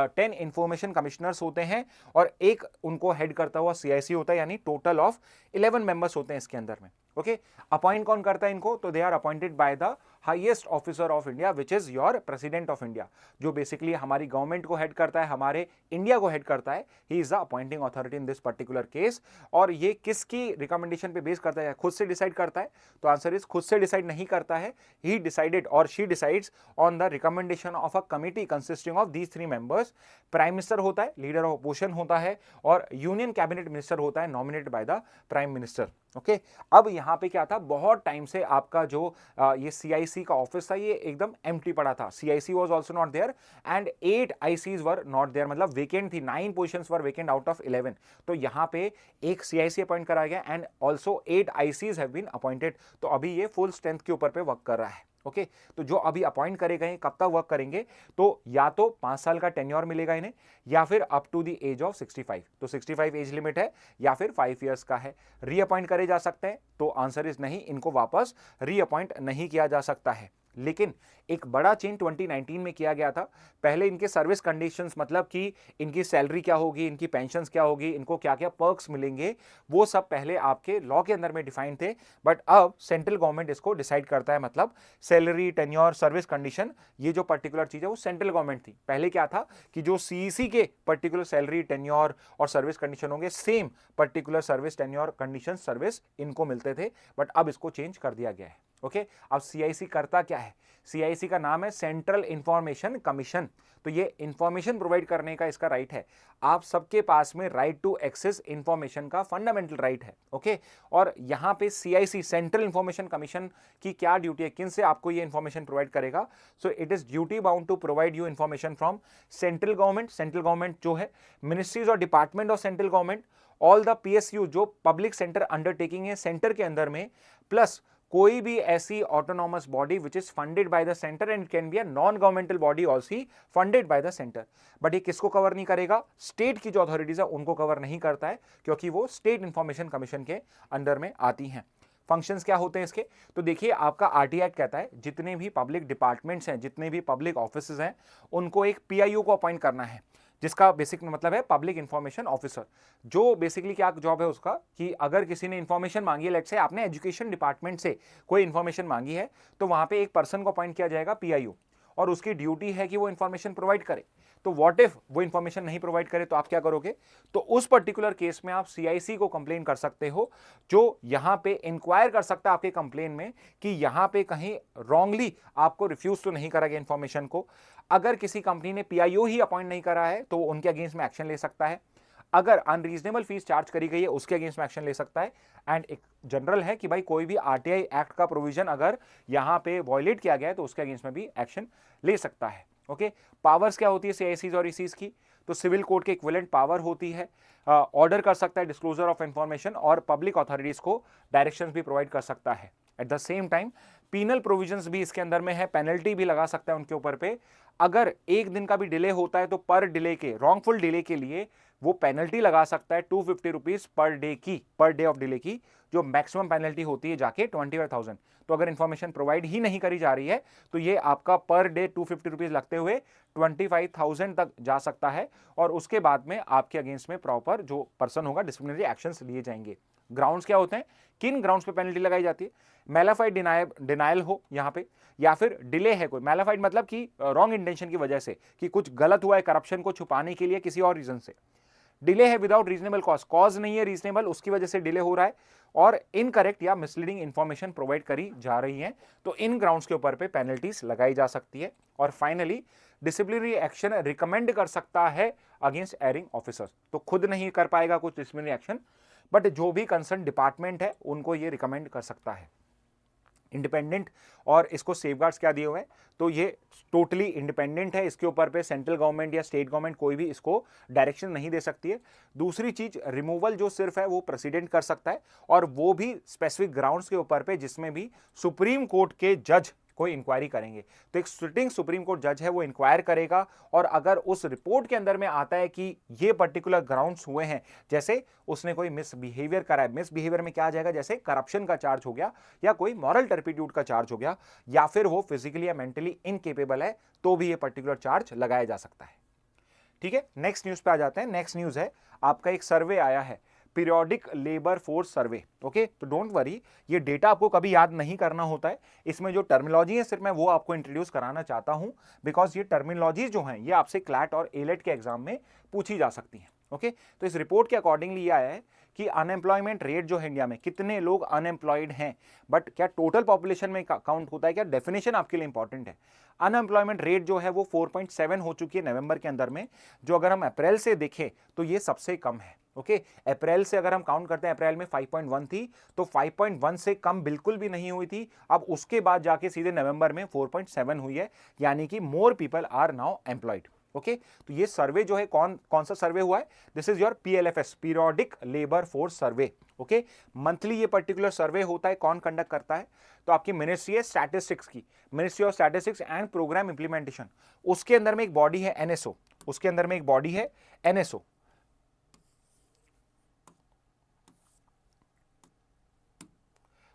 10 इंफॉर्मेशन कमिश्नर्स होते हैं और एक उनको हेड करता हुआ सीआईसी होता है, यानी टोटल ऑफ 11 मेंबर्स होते हैं इसके अंदर में। ओके, अपॉइंट कौन करता है इनको, तो they are appointed by the highest officer of India which is your president of India, जो बेसिकली हमारी गवर्नमेंट को हेड करता है, हमारे इंडिया को हेड करता है। He is the appointing authority in this particular case. और ये किसकी रिकमेंडेशन पे बेस करता है, खुद से डिसाइड करता है, तो आंसर इज खुद से डिसाइड नहीं करता है। ही डिसाइडेड और she decides on the recommendation of a committee consisting of these 3 members. Prime minister होता है, लीडर ऑफ अपोजिशन होता है, और यूनियन कैबिनेट मिनिस्टर होता है, nominated by the prime minister. Okay, अब यहां पे क्या था, बहुत टाइम से आपका जो ये सीआईसी का ऑफिस था ये एकदम एम्प्टी पड़ा था। CIC was also not there and 8 ICs were not there, मतलब वेकेंट थी, 9 positions were vacant out of 11। तो यहां पे एक सीआईसी अपॉइंट कराया गया and also 8 ICs have been appointed. तो अभी ये फुल स्ट्रेंथ के ऊपर पे वर्क कर रहा है। ओके, तो जो अभी अपॉइंट करे गए कब तक वर्क करेंगे, तो या तो 5 साल का टेन्योर मिलेगा इन्हें, या फिर up to the age of 65। तो 65 एज लिमिट है, या फिर 5 इयर्स का है। रीअपॉइंट करे जा सकते हैं, तो आंसर इज नहीं, इनको वापस रीअपॉइंट नहीं किया जा सकता है। लेकिन एक बड़ा चेंज 2019 में किया गया था। पहले इनके सर्विस कंडीशंस, मतलब कि इनकी सैलरी क्या होगी, इनकी पेंशन्स क्या होगी, इनको क्या क्या पर्क्स मिलेंगे, वो सब पहले आपके लॉ के अंदर में डिफाइन थे। बट अब सेंट्रल गवर्नमेंट इसको डिसाइड करता है, मतलब सैलरी, टेन्योर, सर्विस कंडीशन, ये जो पर्टिकुलर चीज है वो सेंट्रल गवर्नमेंट थी। पहले क्या था कि जो सीईसी के पर्टिकुलर सैलरी, टेन्योर और सर्विस कंडीशन होंगे, same particular service, tenure, condition, service इनको मिलते थे। बट अब इसको चेंज कर दिया गया है। ओके, अब सीआईसी करता क्या है, सीआईसी का नाम है सेंट्रल इंफॉर्मेशन कमीशन। तो ये इंफॉर्मेशन प्रोवाइड करने का इसका राइट है। आप सबके पास में राइट टू एक्सेस इंफॉर्मेशन का फंडामेंटल राइट है। ओके, और यहां पे सीआईसी सेंट्रल इंफॉर्मेशन कमीशन की क्या ड्यूटी है, किन से आपको ये इंफॉर्मेशन प्रोवाइड करेगा, so it is duty bound to provide you information from central government, central government जो है, मिनिस्ट्रीज और department of central government, all the PSU जो पब्लिक सेंटर अंडरटेकिंग है सेंटर के अंदर में, प्लस कोई भी ऐसी autonomous body which is funded by the centre and can be a non governmental body also funded by the centre. But ये किसको कवर नहीं करेगा, स्टेट की जो अथॉरिटीज है उनको कवर नहीं करता है, क्योंकि वो स्टेट इंफॉर्मेशन कमीशन के अंडर में आती हैं। फंक्शंस क्या होते हैं इसके, तो देखिए आपका आरटीआई एक्ट कहता है जितने भी पब्लिक डिपार्टमेंट्स हैं, जितने भी पब्लिक ऑफिसेज हैं, उनको एक पीआईओ को अपॉइंट करना है, जिसका बेसिक मतलब है पब्लिक इंफॉर्मेशन ऑफिसर। जो बेसिकली क्या जॉब है उसका, कि अगर किसी ने इंफॉर्मेशन मांगी है, लेट्स से आपने एजुकेशन डिपार्टमेंट से कोई इंफॉर्मेशन मांगी है, तो वहां पे एक पर्सन को अपॉइंट किया जाएगा पीआईओ, और उसकी ड्यूटी है कि वो इंफॉर्मेशन प्रोवाइड करे। तो व्हाट इफ वो इंफॉर्मेशन नहीं प्रोवाइड करे, तो आप क्या करोगे, तो उस पर्टिकुलर केस में आप सीआईसी को कंप्लेन कर सकते हो, जो यहां पे इंक्वायर कर सकता है आपके कंप्लेन में कि यहां पे कहीं रॉन्गली आपको रिफ्यूज तो नहीं करा गया इंफॉर्मेशन को। अगर किसी कंपनी ने पीआईओ ही अपॉइंट नहीं करा है, तो उनके अगेंस्ट में एक्शन ले सकता है। अगर अनरीजनेबल फीस चार्ज करी गई है, उसके अगेंस्ट में एक्शन ले सकता है। एंड एक जनरल है कि भाई कोई भी आरटीआई एक्ट का प्रोविजन अगर यहां पे वॉयलेट किया गया है, तो उसके अगेंस्ट में भी एक्शन ले सकता है। ओके, पावर्स क्या होती है सीआईसीज और ईसीज की, तो सिविल कोड के इक्विवेलेंट पावर होती है, ऑर्डर कर सकता है डिस्क्लोजर ऑफ इंफॉर्मेशन, और पब्लिक अथॉरिटीज को डायरेक्शंस भी प्रोवाइड कर सकता है। At the same time penal provisions भी इसके अंदर में है, पेनल्टी भी लगा सकता है उनके ऊपर पे। अगर एक दिन का भी डिले होता है, तो पर डिले के, रॉन्गफुल डिले के लिए वो पेनल्टी लगा सकता है 250 रुपीज पर डे की, पर डे ऑफ डिले की, जो मैक्सिमम पेनल्टी होती है जाके 25,000। तो अगर इंफॉर्मेशन प्रोवाइड ही नहीं करी जा रही है, तो ये आपका पर डे 250 रुपीज लगते हुए 25,000 तक जा सकता है, और उसके बाद में आपके अगेंस्ट में प्रॉपर जो पर्सन होगा डिसिप्लिनरी एक्शंस लिए जाएंगे। ग्राउंड्स क्या होते हैं, किन ग्राउंड्स पे पेनल्टी लगाई जाती है, मैलाफाइड डिनायल हो यहाँ पे, या फिर डिले है कोई, मैलाफाइड मतलब कि रॉन्ग इंटेंशन की वजह से, कि कुछ गलत हुआ है करप्शन को छुपाने के लिए किसी और रीजन से, डिले है विदाउट रीजनेबल कॉज नहीं है रीजनेबल, उसकी वजह से डिले हो रहा है, और इनकरेक्ट या मिसलीडिंग इंफॉर्मेशन प्रोवाइड करी जा रही है, तो इन ग्राउंड्स के ऊपर पे पेनल्टीज लगाई जा सकती है। और फाइनली डिसिप्लिनरी एक्शन रिकमेंड कर सकता है अगेंस्ट एयरिंग ऑफिसर्स। तो खुद नहीं कर पाएगा कुछ डिसिप्लिनरी एक्शन, बट जो भी कंसर्न डिपार्टमेंट है उनको ये रिकमेंड कर सकता है। इंडिपेंडेंट, और इसको सेफगार्ड्स क्या दिए हुए हैं, तो ये टोटली इंडिपेंडेंट है, इसके ऊपर पे सेंट्रल गवर्नमेंट या स्टेट गवर्नमेंट कोई भी इसको डायरेक्शन नहीं दे सकती है। दूसरी चीज, रिमूवल जो सिर्फ है वो प्रेसिडेंट कर सकता है, और वो भी स्पेसिफिक ग्राउंड्स के ऊपर पे जिसमें भी सुप्रीम कोर्ट के जज कोई इंक्वायरी करेंगे। तो एक सिटिंग सुप्रीम कोर्ट जज है वो इंक्वायर करेगा, और अगर उस रिपोर्ट के अंदर में आता है कि ये पर्टिकुलर ग्राउंड्स हुए हैं, जैसे उसने कोई मिसबिहेवियर करा है, मिसबिहेवियर में क्या आ जाएगा, जैसे करप्शन का चार्ज हो गया, या कोई मॉरल टर्पिट्यूड का चार्ज हो गया, या फिर वो फिजिकली या मेंटली इनकेपेबल है, तो भी ये पर्टिकुलर चार्ज लगाया जा सकता है। ठीक है, नेक्स्ट न्यूज पे आ जाते हैं। नेक्स्ट न्यूज है आपका एक सर्वे आया है, periodic labour force survey. Okay, तो डोंट वरी, ये डेटा आपको कभी याद नहीं करना होता है। इसमें जो टर्मिनोलॉजी है सिर्फ मैं वो आपको इंट्रोड्यूस कराना चाहता हूं, बिकॉज ये टर्मिनोलॉजी जो है ये आपसे क्लैट और एलेट के एग्जाम में पूछी जा सकती है। ओके, तो इस रिपोर्ट के अकॉर्डिंगली ये आया है कि अनएम्प्लॉयमेंट रेट जो है इंडिया में, कितने लोग अनएम्प्लॉयड हैं, बट क्या टोटल पॉपुलेशन में काउंट होता है क्या, डेफिनेशन आपके लिए इंपॉर्टेंट है। अनएम्प्लॉयमेंट रेट जो है वो 4.7 हो चुकी है नवंबर के अंदर में, जो अगर हम अप्रैल से देखें तो ये सबसे कम है। ओके, अप्रैल से अगर हम काउंट करते हैं, अप्रैल में 5.1 थी, तो 5.1 से कम बिल्कुल भी नहीं हुई थी। अब उसके बाद जाके सीधे नवंबर में 4.7 हुई है, यानी कि more people are now employed. Okay, तो ये सर्वे जो है कौन सा सर्वे हुआ है, this is your PLFS, periodic labour force survey. Okay, monthly ये पर्टिकुलर सर्वे होता है, कौन कंडक्ट करता है, तो आपकी मिनिस्ट्री है स्टैटिस्टिक्स की, ministry of statistics and programme implementation. उसके अंदर में एक बॉडी है NSO, उसके अंदर में एक बॉडी है NSO।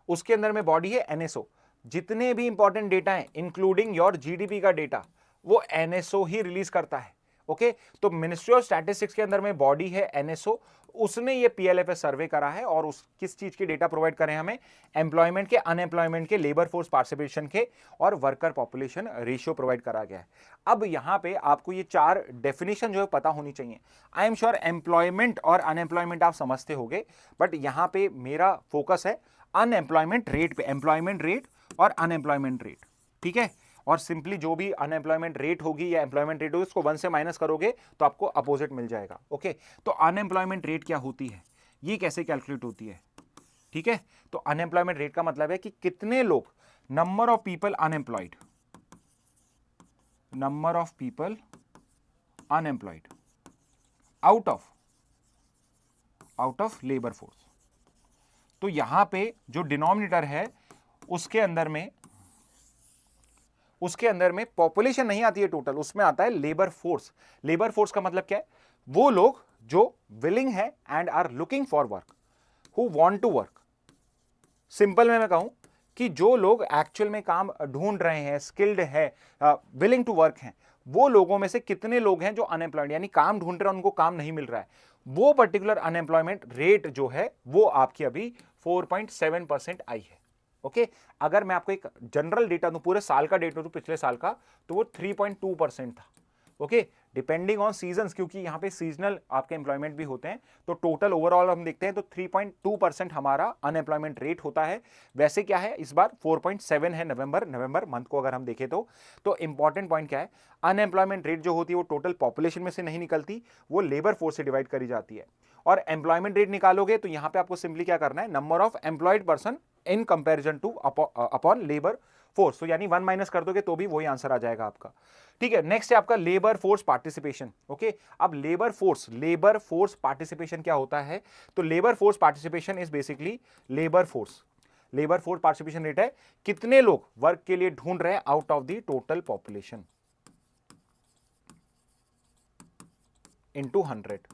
उसके अंदर में बॉडी है NSO। जितने भी इंपॉर्टेंट डेटा है इंक्लूडिंग योर GDP का डेटा, वो NSO ही रिलीज करता है। ओके, तो मिनिस्ट्री ऑफ स्टैटिस्टिक्स के अंदर में बॉडी है NSO, उसने ये PLFS सर्वे करा है, और उस किस चीज के डेटा प्रोवाइड करें हमें, एम्प्लॉयमेंट के, अनएम्प्लॉयमेंट के, लेबर फोर्स पार्टिसिपेशन के, और वर्कर पॉपुलेशन रेशियो प्रोवाइड करा गया है। अब यहां पे आपको ये 4 डेफिनेशन जो है पता होनी चाहिए। आई एम श्योर एम्प्लॉयमेंट और अनएम्प्लॉयमेंट आप समझते होंगे, बट यहां पे मेरा फोकस है अनएम्प्लॉयमेंट रेट पे, एम्प्लॉयमेंट रेट और अनएम्प्लॉयमेंट रेट। ठीक है, और सिंपली जो भी अनएम्प्लॉयमेंट रेट होगी या एम्प्लॉयमेंट रेट होगी उसको 1 से माइनस करोगे तो आपको अपोजिट मिल जाएगा। ओके, तो अनएम्प्लॉयमेंट रेट क्या होती है, ये कैसे कैलकुलेट होती है। ठीक है, तो अनएम्प्लॉयमेंट रेट का मतलब है कि कितने लोग, number of people unemployed, number of people unemployed out of labour force. तो यहां पे जो डिनोमिनेटर है उसके अंदर में पॉपुलेशन नहीं आती है टोटल, उसमें आता है लेबर फोर्स। लेबर फोर्स का मतलब क्या है, वो लोग जो विलिंग है and are looking for work, who want to work. Simple में मैं कहूं कि जो लोग एक्चुअल में काम ढूंढ रहे हैं, स्किल्ड है, विलिंग टू वर्क हैं, वो लोगों में से कितने लोग हैं जो अनएम्प्लॉयड, यानी काम ढूंढ रहे हैं उनको काम नहीं मिल रहा है, वो पर्टिकुलर अनएम्प्लॉयमेंट रेट जो है वो आपकी अभी 4.7% आई है। ओके, अगर मैं आपको एक जनरल डेटा दूं, पूरे साल का डेटा दूं पिछले साल का, तो वो 3.2% था। ओके, डिपेंडिंग ऑन सीजन्स, क्योंकि यहां पे सीजनल आपके एम्प्लॉयमेंट भी होते हैं, तो टोटल ओवरऑल हम देखते हैं तो 3.2% हमारा अनएम्प्लॉयमेंट रेट होता है। वैसे क्या है, इस बार 4.7 है नवंबर मंथ को अगर हम देखें तो इंपॉर्टेंट पॉइंट क्या है, अनएम्प्लॉयमेंट रेट जो होती है वो टोटल पॉपुलेशन में से नहीं निकलती, वो लेबर फोर्स से डिवाइड करी जाती है। और एम्प्लॉयमेंट रेट निकालोगे तो यहां पे आपको सिंपली क्या करना है, number of employed person in comparison two upon labour force, तो यानी 1 माइनस कर दोगे तो भी वही आंसर आ जाएगा आपका। ठीक है, नेक्स्ट है आपका लेबर फोर्स पार्टिसिपेशन। ओके, अब लेबर फोर्स पार्टिसिपेशन क्या होता है, तो labour force participation is basically labour force participation rate है, कितने लोग वर्क के लिए ढूंढ रहे हैं out of the total population into 100।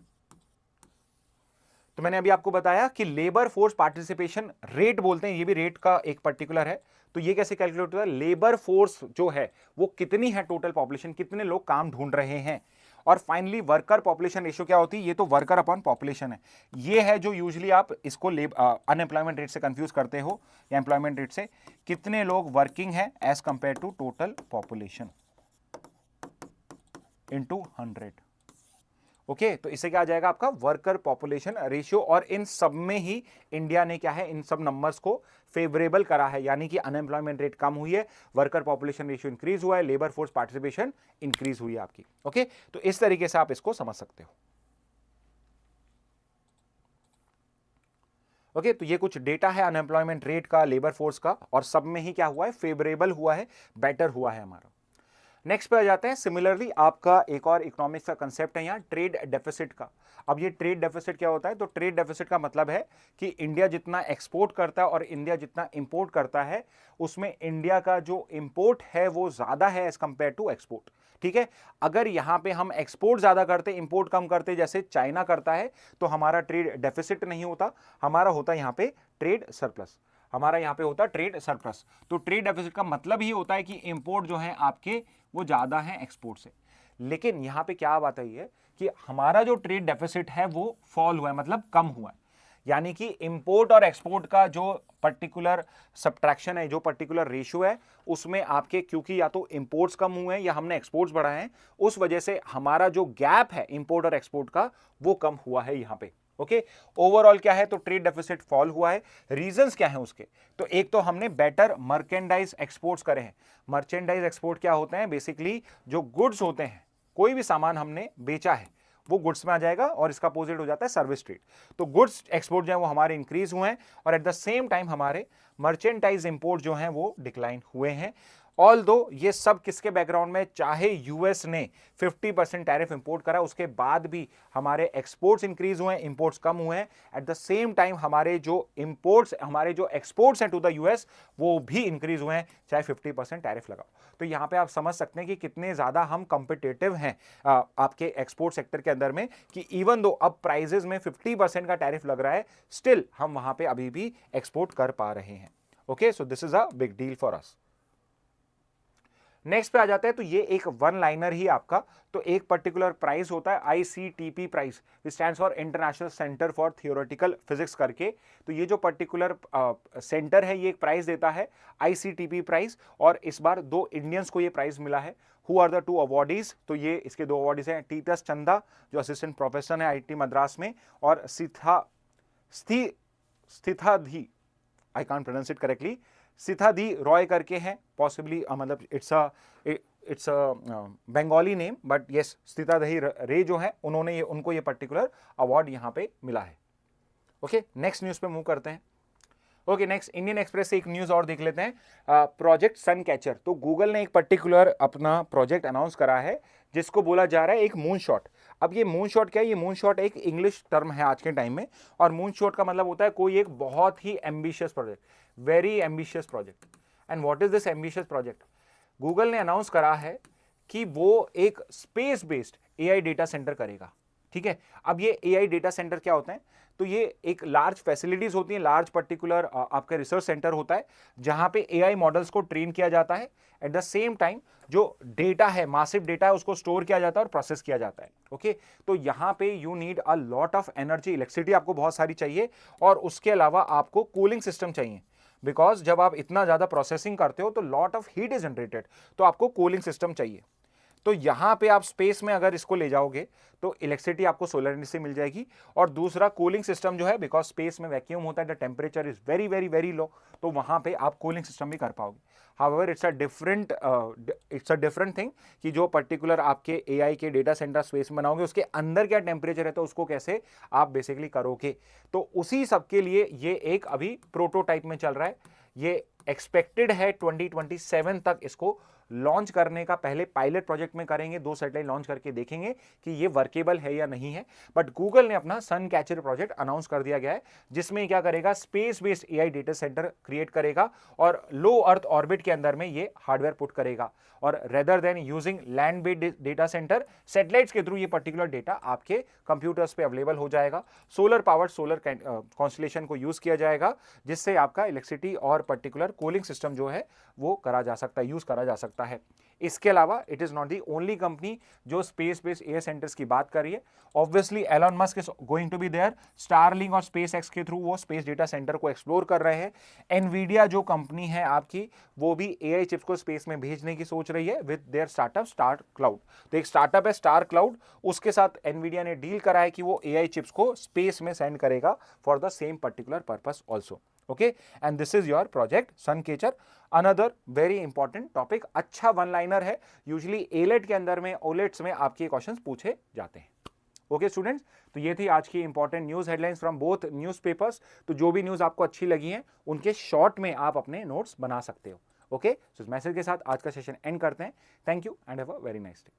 तो मैंने अभी आपको बताया कि लेबर फोर्स पार्टिसिपेशन रेट बोलते हैं, ये भी रेट का एक पर्टिकुलर है। तो ये कैसे कैलकुलेट होता है, लेबर फोर्स जो है वो कितनी है टोटल पॉपुलेशन, कितने लोग काम ढूंढ रहे हैं। और फाइनली वर्कर पॉपुलेशन रेशियो क्या होती है, ये तो वर्कर अपॉन पॉपुलेशन है, ये है जो यूजुअली आप इसको अनएम्प्लॉयमेंट रेट से कंफ्यूज करते हो या एम्प्लॉयमेंट रेट से, कितने लोग वर्किंग है as compare to total population into 100। Okay तो इससे क्या आ जाएगा आपका वर्कर पॉपुलेशन रेशियो, और इन सब में ही इंडिया ने क्या है इन सब नंबर्स को फेवरेबल करा है, यानी कि अनएम्प्लॉयमेंट रेट कम हुई है, वर्कर पॉपुलेशन रेशियो इंक्रीज हुआ है, लेबर फोर्स पार्टिसिपेशन इंक्रीज हुई है आपकी। ओके तो इस तरीके से आप इसको समझ सकते हो। ओके तो ये कुछ डेटा है अनएम्प्लॉयमेंट रेट का, लेबर फोर्स का, और सब में ही क्या हुआ है, फेवरेबल हुआ है, बेटर हुआ है हमारा। नेक्स्ट पे आ जाते हैं। सिमिलरली आपका एक और इकोनॉमिक्स का कंसेप्ट है यहाँ ट्रेड डेफिसिट का। अब ये ट्रेड डेफिसिट क्या होता है, तो ट्रेड डेफिसिट का मतलब है कि इंडिया जितना एक्सपोर्ट करता है और इंडिया जितना इंपोर्ट करता है, उसमें इंडिया का जो इंपोर्ट है वो ज्यादा है एज कंपेयर टू एक्सपोर्ट। ठीक है, अगर यहां पे हम एक्सपोर्ट ज्यादा करते, इंपोर्ट कम करते जैसे चाइना करता है, तो हमारा ट्रेड डेफिसिट नहीं होता, हमारा होता यहां पे ट्रेड सरप्लस, हमारा यहां पे होता ट्रेड सरप्लस। तो ट्रेड डेफिसिट का मतलब ही होता है कि इंपोर्ट जो है आपके वो ज्यादा है एक्सपोर्ट से। लेकिन यहां पे क्या बात आई है कि हमारा जो ट्रेड डेफिसिट है वो फॉल हुआ है, मतलब कम हुआ है, यानी कि इंपोर्ट और एक्सपोर्ट का जो पर्टिकुलर सब्ट्रैक्शन है, जो पर्टिकुलर रेशियो है, उसमें आपके क्योंकि या तो इंपोर्ट्स कम हुए हैं या हमने एक्सपोर्ट्स बढ़ाए हैं, उस वजह से हमारा जो गैप है इंपोर्ट और एक्सपोर्ट का वो कम हुआ है यहां पे। ओके ओवरऑल क्या है, तो ट्रेड डेफिसिट फॉल हुआ है। रीजंस क्या है उसके, तो एक तो हमने बेटर मर्चेंडाइज एक्सपोर्ट्स करे हैं। मर्चेंडाइज एक्सपोर्ट क्या होते हैं, बेसिकली जो गुड्स होते हैं, कोई भी सामान हमने बेचा है वो गुड्स में आ जाएगा, और इसका अपोजिट हो जाता है सर्विस ट्रेड। तो गुड्स एक्सपोर्ट जो है वो हमारे इंक्रीज हुए हैं, और एट द सेम टाइम हमारे मर्चेंटाइज इंपोर्ट जो हैं वो डिक्लाइन हुए हैं। ऑल दो ये सब किसके बैकग्राउंड में, चाहे यूएस ने 50% टैरिफ इंपोर्ट करा, उसके बाद भी हमारे एक्सपोर्ट्स इंक्रीज हुए हैं, इंपोर्ट्स कम हुए हैं। एट द सेम टाइम हमारे जो इंपोर्ट्स, हमारे जो एक्सपोर्ट्स हैं टू द यूएस, वो भी इंक्रीज हुए हैं, चाहे 50% टैरिफ लगाओ। तो यहां पे आप समझ सकते हैं कि कितने ज्यादा हम कंपिटेटिव हैं आपके एक्सपोर्ट सेक्टर के अंदर में, कि इवन दो अब प्राइजेस में 50% का टैरिफ लग रहा है, स्टिल हम वहां पे अभी भी एक्सपोर्ट कर पा रहे हैं। Okay so this is a big deal for us. Next पे आ जाता है, तो ये एक वन लाइनर ही आपका, तो एक पर्टिकुलर प्राइस होता है ICTP price, stands for international centre for theoretical physics करके। तो ये जो पर्टिकुलर सेंटर है ये एक प्राइस देता है ICTP प्राइस, और इस बार 2 इंडियंस को ये प्राइस मिला है। हु आर द 2 अवॉर्डीज, तो ये इसके 2 अवॉर्डीज हैं, टीटस चंदा जो असिस्टेंट प्रोफेसर है IIT मद्रास में, और Sthitadhi, I can't pronounce it correctly, Sithadi Roy करके हैं, पॉसिबली मतलब it's a Bengali name, but yes Sthitadhi Ray जो है उन्होंने उनको ये पर्टिकुलर अवार्ड यहाँ पे मिला है। ओके नेक्स्ट न्यूज पे मूव करते हैं। ओके नेक्स्ट इंडियन एक्सप्रेस से एक न्यूज और देख लेते हैं, प्रोजेक्ट सन कैचर। तो गूगल ने एक पर्टिकुलर अपना प्रोजेक्ट अनाउंस करा है जिसको बोला जा रहा है एक मून शॉट। अब ये मून शॉट क्या है, ये मून शॉट एक इंग्लिश टर्म है आज के टाइम में, और मून शॉट का मतलब होता है कोई एक बहुत ही ambitious project, very ambitious project. And what is this ambitious project, Google ने अनाउंस करा है कि वो एक space based AI data centre करेगा। ठीक है, अब ये AI डेटा सेंटर क्या होते हैं, तो ये एक लार्ज फैसिलिटीज होती हैं, लार्ज पर्टिकुलर आपका रिसर्च सेंटर होता है जहां पे AI मॉडल्स को ट्रेन किया जाता है, एट द सेम टाइम जो डेटा है, मासिव डेटा है, उसको स्टोर किया जाता है और प्रोसेस किया जाता है। ओके तो यहां पे you need a lot of energy, electricity आपको बहुत सारी चाहिए, और उसके अलावा आपको कूलिंग सिस्टम चाहिए, बिकॉज जब आप इतना ज्यादा प्रोसेसिंग करते हो तो lot of heat is generated, तो आपको कूलिंग सिस्टम चाहिए। तो यहां पे आप स्पेस में अगर इसको ले जाओगे तो इलेक्ट्रिसिटी आपको सोलर एनर्जी से मिल जाएगी, और दूसरा कूलिंग सिस्टम जो है, बिकॉज स्पेस में वैक्यूम होता है, the temperature is very very very low, तो वहां पे आप कूलिंग सिस्टम भी कर पाओगे। However it's a different thing कि जो पर्टिकुलर आपके AI के डेटा सेंटर स्पेस में बनाओगे उसके अंदर क्या टेम्परेचर है, तो उसको कैसे आप बेसिकली करोगे, तो उसी सब के लिए ये एक अभी प्रोटोटाइप में चल रहा है। ये एक्सपेक्टेड है 2027 तक इसको लॉन्च करने का, पहले पायलट प्रोजेक्ट में करेंगे, 2 सैटेलाइट लॉन्च करके देखेंगे कि ये वर्केबल है या नहीं है। बट गूगल ने अपना सन कैचर प्रोजेक्ट अनाउंस कर दिया गया है, जिसमें क्या करेगा, space based AI data centre create करेगा, और लो अर्थ ऑर्बिट के अंदर में ये हार्डवेयर पुट करेगा, और rather than using land based data centre, satellites के थ्रू ये पर्टिकुलर डेटा आपके कंप्यूटर्स पे अवेलेबल हो जाएगा। सोलर पावर, सोलर कॉन्स्टलेशन को यूज किया जाएगा, जिससे आपका इलेक्ट्रिसिटी और पर्टिकुलर कूलिंग सिस्टम जो है वो करा जा सकता है, यूज करा जा सकता है। इसके अलावा it is not the only company जो स्पेस बेस्ड एआई सेंटर्स की बात कर रही है। Obviously Elon Musk is going to be there, Starlink और स्पेस एक्स के थ्रू वो स्पेस डेटा सेंटर को एक्सप्लोर कर रहे हैं। एनवीडिया जो कंपनी है आपकी, वो भी एआई चिप्स को स्पेस में भेजने की सोच रही है with their startup star cloud. तो एक स्टार्टअप है स्टार क्लाउड, उसके साथ एनवीडिया ने डील करा है कि वो एआई चिप्स को स्पेस में सेंड करेगा for the same particular purpose also. Okay, and this is your project Suncatcher. Another very important topic, अच्छा वन लाइनर है, यूजुअली एलेट के अंदर में ओलेट्स में आपके क्वेश्चंस पूछे जाते हैं। ओके स्टूडेंट्स, तो ये थी आज की important news headlines from both newspapers. तो जो भी न्यूज आपको अच्छी लगी है उनके शॉर्ट में आप अपने नोट्स बना सकते हो। ओके, सो इस मैसेज के साथ आज का सेशन एंड करते हैं। Thank you and have a very nice day.